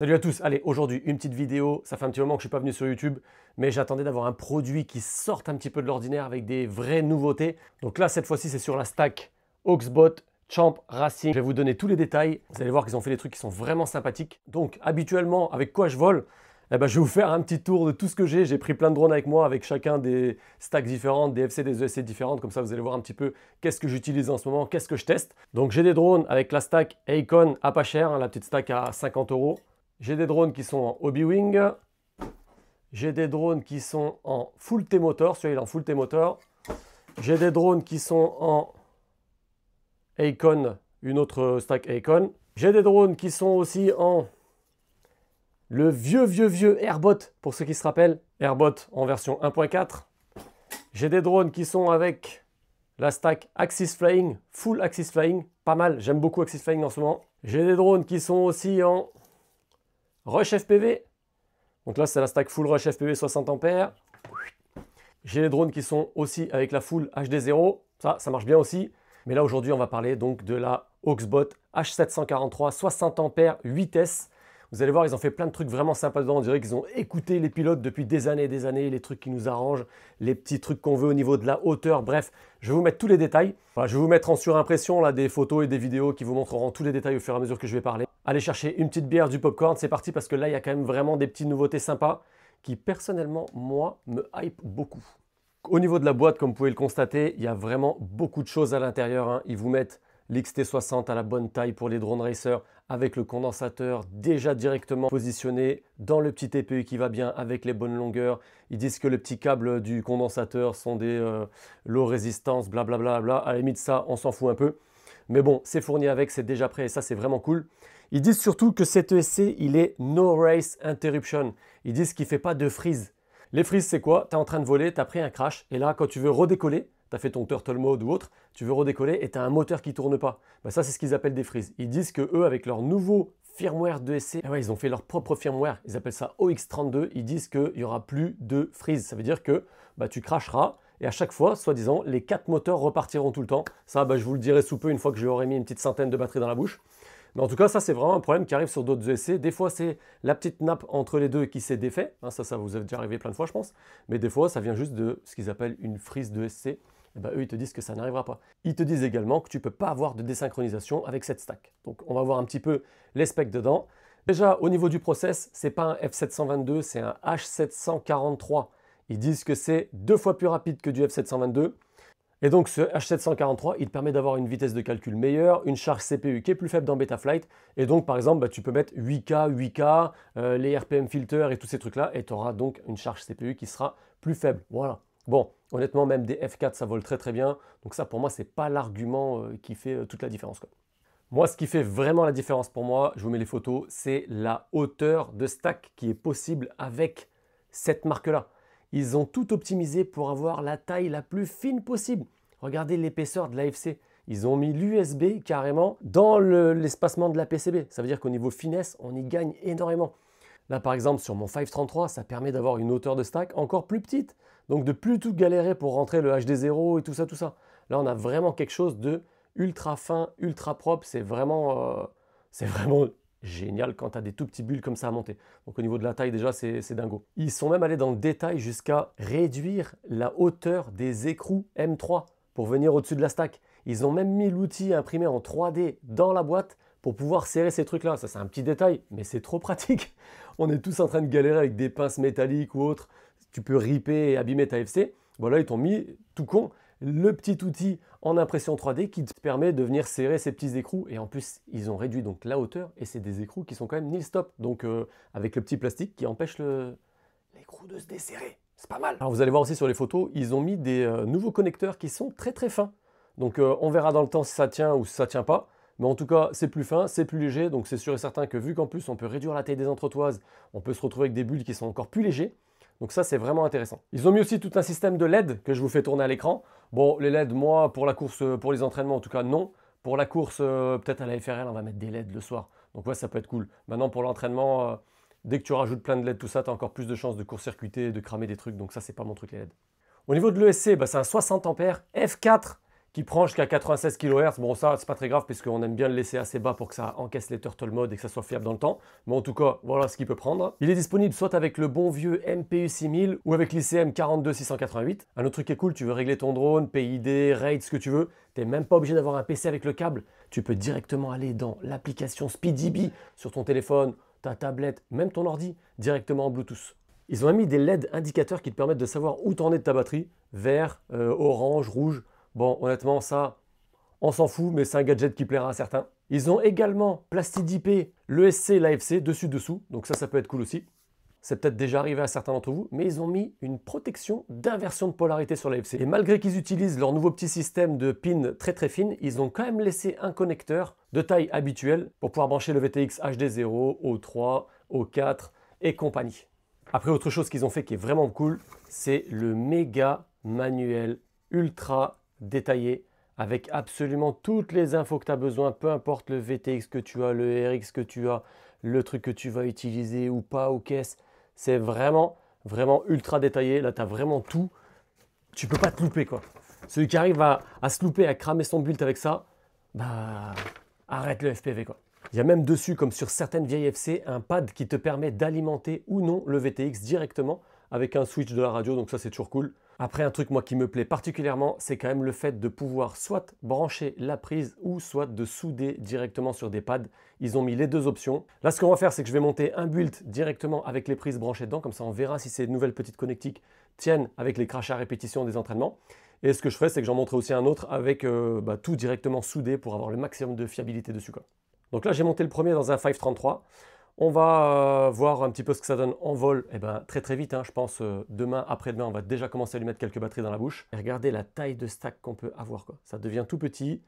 Salut à tous, allez aujourd'hui une petite vidéo, ça fait un petit moment que je ne suis pas venu sur YouTube, mais j'attendais d'avoir un produit qui sorte un petit peu de l'ordinaire avec des vraies nouveautés. Donc là cette fois-ci c'est sur la stack Auxbot Champ Racing. Je vais vous donner tous les détails, vous allez voir qu'ils ont fait des trucs qui sont vraiment sympathiques. Donc habituellement avec quoi je vole, je vais vous faire un petit tour de tout ce que j'ai pris plein de drones avec moi avec chacun des stacks différentes, des FC, des ESC différentes, comme ça vous allez voir un petit peu qu'est-ce que j'utilise en ce moment, qu'est-ce que je teste. Donc j'ai des drones avec la stack Aikon à pas cher, la petite stack à 50 €. J'ai des drones qui sont en Hobby-Wing. J'ai des drones qui sont en Full T-Motor. Celui-là, il est en Full T-Motor. J'ai des drones qui sont en Aikon, une autre stack Aikon. J'ai des drones qui sont aussi en le vieux Airbot, pour ceux qui se rappellent. Airbot en version 1.4. J'ai des drones qui sont avec la stack Axis Flying, Full Axis Flying. Pas mal, j'aime beaucoup Axis Flying en ce moment. J'ai des drones qui sont aussi en Rush FPV, donc là c'est la stack Full Rush FPV 60 ampères. J'ai les drones qui sont aussi avec la Full HD0, ça marche bien aussi. Mais là aujourd'hui on va parler donc de la Auxbot H743 60 ampères 8S. Vous allez voir, ils ont fait plein de trucs vraiment sympas dedans. On dirait qu'ils ont écouté les pilotes depuis des années et des années, les trucs qui nous arrangent, les petits trucs qu'on veut au niveau de la hauteur. Bref, je vais vous mettre tous les détails. Voilà, je vais vous mettre en surimpression là, des photos et des vidéos qui vous montreront tous les détails au fur et à mesure que je vais parler. Allez chercher une petite bière, du popcorn, c'est parti parce que là, il y a quand même vraiment des petites nouveautés sympas qui, personnellement, moi, me hype beaucoup. Au niveau de la boîte, comme vous pouvez le constater, il y a vraiment beaucoup de choses à l'intérieur. Ils vous mettent l'XT60 à la bonne taille pour les drone racers avec le condensateur déjà directement positionné dans le petit TPU qui va bien avec les bonnes longueurs. Ils disent que les petits câbles du condensateur sont des low résistance, blablabla. À la limite, ça, on s'en fout un peu. Mais bon, c'est fourni avec, c'est déjà prêt et ça, c'est vraiment cool. Ils disent surtout que cet ESC, il est No Race Interruption. Ils disent qu'il ne fait pas de freeze. Les freezes, c'est quoi? Tu es en train de voler, tu as pris un crash et là, quand tu veux redécoller, tu as fait ton turtle mode ou autre, tu veux redécoller et tu as un moteur qui ne tourne pas. Ben ça, c'est ce qu'ils appellent des freezes. Ils disent que eux, avec leur nouveau firmware d'ESC, ils ont fait leur propre firmware, ils appellent ça OX32, ils disent qu'il n'y aura plus de freeze. Ça veut dire que tu cracheras et à chaque fois, soi-disant, les 4 moteurs repartiront tout le temps. Ça, je vous le dirai sous peu une fois que j'aurai mis une petite centaine de batteries dans la bouche. Mais en tout cas, ça, c'est vraiment un problème qui arrive sur d'autres ESC. Des fois, c'est la petite nappe entre les deux qui s'est défait. Ça vous est déjà arrivé plein de fois, je pense. Mais des fois, ça vient juste de ce qu'ils appellent une freeze d'ESC. Eux, ils te disent que ça n'arrivera pas. Ils te disent également que tu ne peux pas avoir de désynchronisation avec cette stack. Donc, on va voir un petit peu les specs dedans. Déjà, au niveau du process, ce n'est pas un F722, c'est un H743. Ils disent que c'est 2 fois plus rapide que du F722. Et donc ce H743, il permet d'avoir une vitesse de calcul meilleure, une charge CPU qui est plus faible dans Betaflight. Et donc par exemple, tu peux mettre 8K, 8K, les RPM filters et tous ces trucs-là, et tu auras donc une charge CPU qui sera plus faible. Voilà. Bon, honnêtement, même des F4, ça vole très très bien. Donc ça, pour moi, ce n'est pas l'argument qui fait toute la différence, quoi. Moi, ce qui fait vraiment la différence pour moi, je vous mets les photos, c'est la hauteur de stack qui est possible avec cette marque-là. Ils ont tout optimisé pour avoir la taille la plus fine possible. Regardez l'épaisseur de l'AFC. Ils ont mis l'USB carrément dans l'espacement de la PCB. Ça veut dire qu'au niveau finesse, on y gagne énormément. Là, par exemple, sur mon 533, ça permet d'avoir une hauteur de stack encore plus petite. Donc, de plus tout galérer pour rentrer le HD0 et tout ça, tout ça. Là, on a vraiment quelque chose de ultra fin, ultra propre. C'est vraiment génial quand tu as des tout petits bulles comme ça à monter. Donc au niveau de la taille déjà c'est dingo. Ils sont même allés dans le détail jusqu'à réduire la hauteur des écrous M3 pour venir au-dessus de la stack. Ils ont même mis l'outil imprimé en 3D dans la boîte pour pouvoir serrer ces trucs là. Ça c'est un petit détail mais c'est trop pratique. On est tous en train de galérer avec des pinces métalliques ou autres. Tu peux ripper et abîmer ta FC. Bon là ils t'ont mis tout con le petit outil en impression 3D qui te permet de venir serrer ces petits écrous. Et en plus, ils ont réduit donc la hauteur et c'est des écrous qui sont quand même nil stop. Donc avec le petit plastique qui empêche l'écrou de se desserrer. C'est pas mal. Alors vous allez voir aussi sur les photos, ils ont mis des nouveaux connecteurs qui sont très très fins. Donc on verra dans le temps si ça tient ou si ça tient pas. Mais en tout cas, c'est plus fin, c'est plus léger. Donc c'est sûr et certain que vu qu'en plus on peut réduire la taille des entretoises, on peut se retrouver avec des bulles qui sont encore plus légers. Donc ça, c'est vraiment intéressant. Ils ont mis aussi tout un système de LED que je vous fais tourner à l'écran. Bon, les LED, moi, pour la course, pour les entraînements, en tout cas, non. Pour la course, peut-être à la FRL, on va mettre des LED le soir. Donc ouais, ça peut être cool. Maintenant, pour l'entraînement, dès que tu rajoutes plein de LED, tout ça, tu as encore plus de chances de court-circuiter, de cramer des trucs. Donc ça, c'est pas mon truc, les LED. Au niveau de l'ESC, c'est un 60 ampères F4 qui prend jusqu'à 96 kHz. Bon, ça, c'est pas très grave puisqu'on aime bien le laisser assez bas pour que ça encaisse les turtle mode et que ça soit fiable dans le temps. Mais en tout cas, voilà ce qu'il peut prendre. Il est disponible soit avec le bon vieux MPU 6000 ou avec l'ICM 42688. Un autre truc qui est cool, tu veux régler ton drone, PID, RAID, ce que tu veux. Tu n'es même pas obligé d'avoir un PC avec le câble. Tu peux directement aller dans l'application SpeedDB sur ton téléphone, ta tablette, même ton ordi, directement en Bluetooth. Ils ont mis des LED indicateurs qui te permettent de savoir où t'en es de ta batterie. Vert, orange, rouge. Bon, honnêtement, ça, on s'en fout, mais c'est un gadget qui plaira à certains. Ils ont également plastidipé l'ESC et l'AFC dessus-dessous. Donc ça peut être cool aussi. C'est peut-être déjà arrivé à certains d'entre vous, mais ils ont mis une protection d'inversion de polarité sur l'AFC. Et malgré qu'ils utilisent leur nouveau petit système de pins très fines, ils ont quand même laissé un connecteur de taille habituelle pour pouvoir brancher le VTX HD0, O3, O4 et compagnie. Après, autre chose qu'ils ont fait qui est vraiment cool, c'est le méga manuel ultra détaillé avec absolument toutes les infos que tu as besoin, peu importe le VTX que tu as, le RX que tu as, le truc que tu vas utiliser ou pas, ou qu'est-ce. C'est vraiment ultra détaillé. Là, tu as vraiment tout. Tu peux pas te louper, quoi. Celui qui arrive à se louper, à cramer son build avec ça, bah, arrête le FPV, quoi. Il y a même dessus, comme sur certaines vieilles FC, un pad qui te permet d'alimenter ou non le VTX directement avec un switch de la radio, donc ça c'est toujours cool. Après, un truc moi qui me plaît particulièrement, c'est quand même le fait de pouvoir soit brancher la prise ou soit de souder directement sur des pads. Ils ont mis les deux options. Là, ce qu'on va faire, c'est que je vais monter un build directement avec les prises branchées dedans, comme ça on verra si ces nouvelles petites connectiques tiennent avec les crachats à répétition des entraînements. Et ce que je ferai, c'est que j'en montrerai aussi un autre avec tout directement soudé pour avoir le maximum de fiabilité dessus, quoi. Donc là, j'ai monté le premier dans un 533. On va voir un petit peu ce que ça donne en vol. Eh ben, très vite, hein, je pense demain, après-demain, on va déjà commencer à lui mettre quelques batteries dans la bouche. Et regardez la taille de stack qu'on peut avoir, quoi. Ça devient tout petit,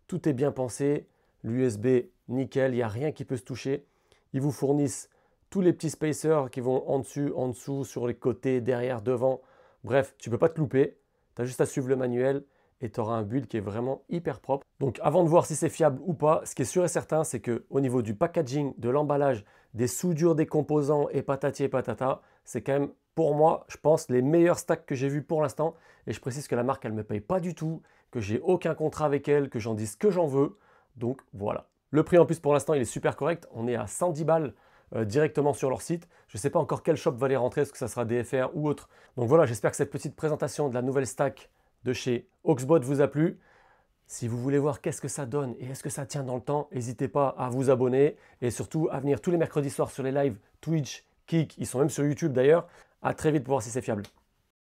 tout est bien pensé. L'USB, nickel, il n'y a rien qui peut se toucher. Ils vous fournissent tous les petits spacers qui vont en dessus, en dessous, sur les côtés, derrière, devant. Bref, tu ne peux pas te louper. Tu as juste à suivre le manuel et tu auras un build qui est vraiment hyper propre. Donc avant de voir si c'est fiable ou pas, ce qui est sûr et certain, c'est qu'au niveau du packaging, de l'emballage, des soudures des composants et patati et patata, c'est quand même pour moi, je pense, les meilleurs stacks que j'ai vus pour l'instant. Et je précise que la marque, elle ne me paye pas du tout, que j'ai aucun contrat avec elle, que j'en dise ce que j'en veux. Donc voilà. Le prix en plus pour l'instant, il est super correct. On est à 110 balles directement sur leur site. Je ne sais pas encore quel shop va les rentrer, est-ce que ça sera DFR ou autre. Donc voilà, j'espère que cette petite présentation de la nouvelle stack de chez Auxbot vous a plu. Si vous voulez voir qu'est-ce que ça donne et est-ce que ça tient dans le temps, n'hésitez pas à vous abonner et surtout à venir tous les mercredis soirs sur les lives Twitch, Kick, ils sont même sur YouTube d'ailleurs. À très vite pour voir si c'est fiable.